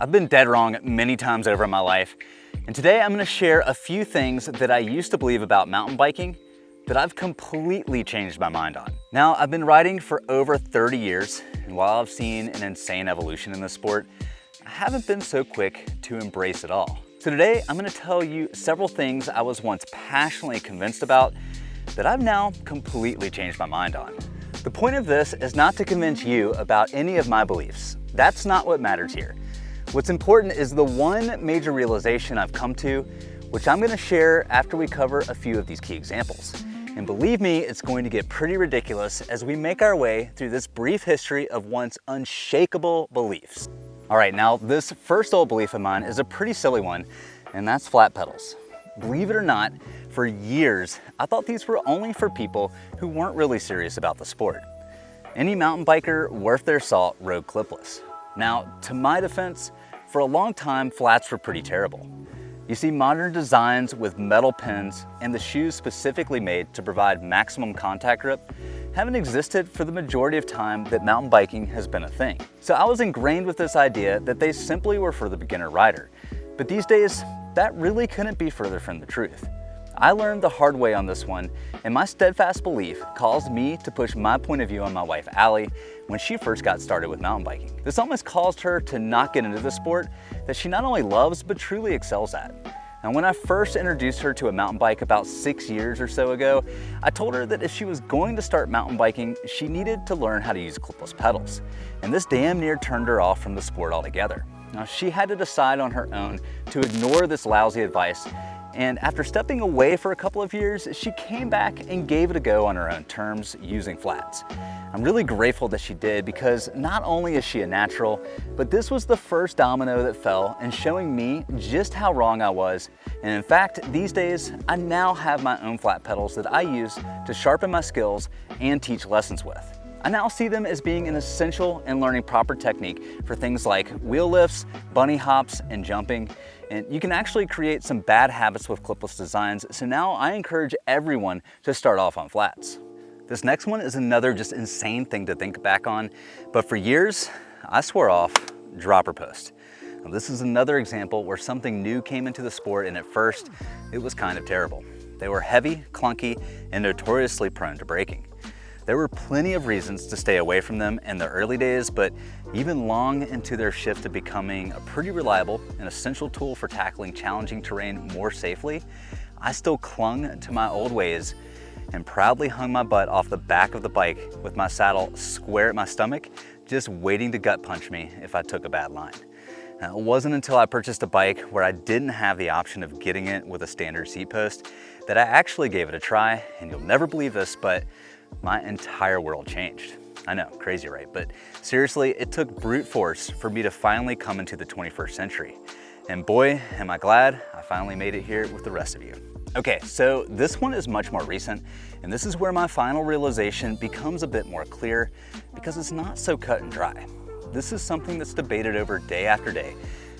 I've been dead wrong many times over in my life, and today I'm gonna share a few things that I used to believe about mountain biking that I've completely changed my mind on. Now, I've been riding for over 30 years, and while I've seen an insane evolution in this sport, I haven't been so quick to embrace it all. So today, I'm gonna tell you several things I was once passionately convinced about that I've now completely changed my mind on. The point of this is not to convince you about any of my beliefs. That's not what matters here. What's important is the one major realization I've come to, which I'm gonna share after we cover a few of these key examples. And believe me, it's going to get pretty ridiculous as we make our way through this brief history of once unshakable beliefs. All right, now this first old belief of mine is a pretty silly one, and that's flat pedals. Believe it or not, for years, I thought these were only for people who weren't really serious about the sport. Any mountain biker worth their salt rode clipless. Now, to my defense, for a long time, flats were pretty terrible. You see, modern designs with metal pins and the shoes specifically made to provide maximum contact grip haven't existed for the majority of time that mountain biking has been a thing. So I was ingrained with this idea that they simply were for the beginner rider. But these days, that really couldn't be further from the truth. I learned the hard way on this one, and my steadfast belief caused me to push my point of view on my wife, Allie, when she first got started with mountain biking. This almost caused her to not get into the sport that she not only loves, but truly excels at. Now, when I first introduced her to a mountain bike about 6 years or so ago, I told her that if she was going to start mountain biking, she needed to learn how to use clipless pedals. And this damn near turned her off from the sport altogether. Now, she had to decide on her own to ignore this lousy advice, and after stepping away for a couple of years, she came back and gave it a go on her own terms using flats. I'm really grateful that she did, because not only is she a natural, but this was the first domino that fell in showing me just how wrong I was. And in fact, these days, I now have my own flat pedals that I use to sharpen my skills and teach lessons with. I now see them as being an essential in learning proper technique for things like wheel lifts, bunny hops, and jumping. And you can actually create some bad habits with clipless designs, so now I encourage everyone to start off on flats. This next one is another just insane thing to think back on, but for years, I swore off dropper post. Now, this is another example where something new came into the sport, and at first, it was kind of terrible. They were heavy, clunky, and notoriously prone to breaking. There were plenty of reasons to stay away from them in the early days, but even long into their shift to becoming a pretty reliable and essential tool for tackling challenging terrain more safely, I still clung to my old ways and proudly hung my butt off the back of the bike with my saddle square at my stomach, just waiting to gut punch me if I took a bad line. Now, it wasn't until I purchased a bike where I didn't have the option of getting it with a standard seat post that I actually gave it a try, and you'll never believe this, but my entire world changed. I know, crazy, right? But seriously, it took brute force for me to finally come into the 21st century. And boy, am I glad I finally made it here with the rest of you. Okay, so this one is much more recent, and this is where my final realization becomes a bit more clear, because it's not so cut and dry. This is something that's debated over day after day,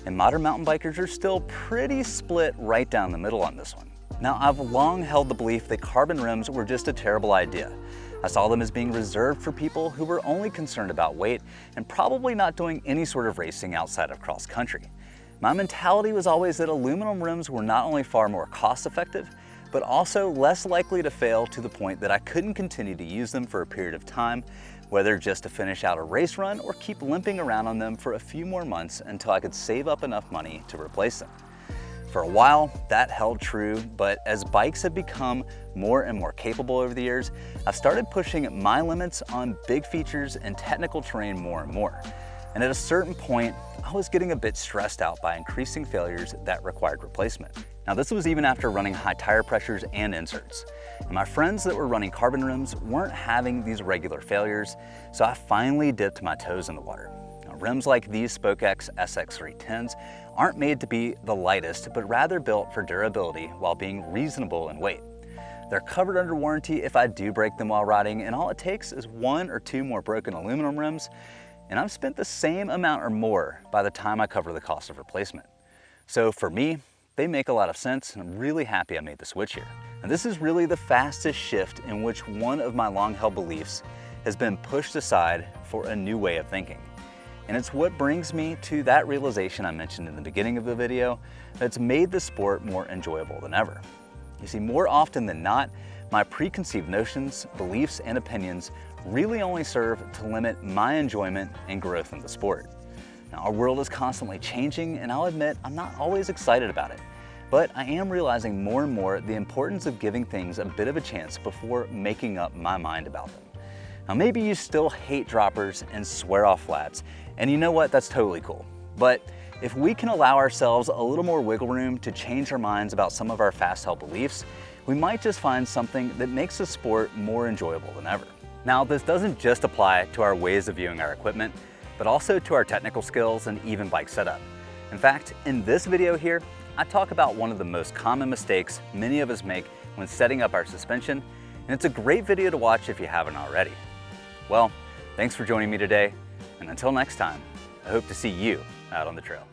and modern mountain bikers are still pretty split right down the middle on this one. Now, I've long held the belief that carbon rims were just a terrible idea. I saw them as being reserved for people who were only concerned about weight and probably not doing any sort of racing outside of cross country. My mentality was always that aluminum rims were not only far more cost effective, but also less likely to fail to the point that I couldn't continue to use them for a period of time, whether just to finish out a race run or keep limping around on them for a few more months until I could save up enough money to replace them. For a while, that held true, but as bikes have become more and more capable over the years, I've started pushing my limits on big features and technical terrain more and more. And at a certain point, I was getting a bit stressed out by increasing failures that required replacement. Now, this was even after running high tire pressures and inserts. And my friends that were running carbon rims weren't having these regular failures, so I finally dipped my toes in the water. Now, rims like these SpokeX SX310s aren't made to be the lightest, but rather built for durability while being reasonable in weight. They're covered under warranty if I do break them while riding, and all it takes is 1 or 2 more broken aluminum rims, and I've spent the same amount or more by the time I cover the cost of replacement. So for me, they make a lot of sense, and I'm really happy I made the switch here. And this is really the fastest shift in which one of my long-held beliefs has been pushed aside for a new way of thinking. And it's what brings me to that realization I mentioned in the beginning of the video, that's made the sport more enjoyable than ever. You see, more often than not, my preconceived notions, beliefs, and opinions really only serve to limit my enjoyment and growth in the sport. Now, our world is constantly changing, and I'll admit I'm not always excited about it. But I am realizing more and more the importance of giving things a bit of a chance before making up my mind about them. Now, maybe you still hate droppers and swear off flats, and you know what, that's totally cool. But if we can allow ourselves a little more wiggle room to change our minds about some of our fast held beliefs, we might just find something that makes the sport more enjoyable than ever. Now, this doesn't just apply to our ways of viewing our equipment, but also to our technical skills and even bike setup. In fact, in this video here, I talk about one of the most common mistakes many of us make when setting up our suspension, and it's a great video to watch if you haven't already. Well, thanks for joining me today, and until next time, I hope to see you out on the trail.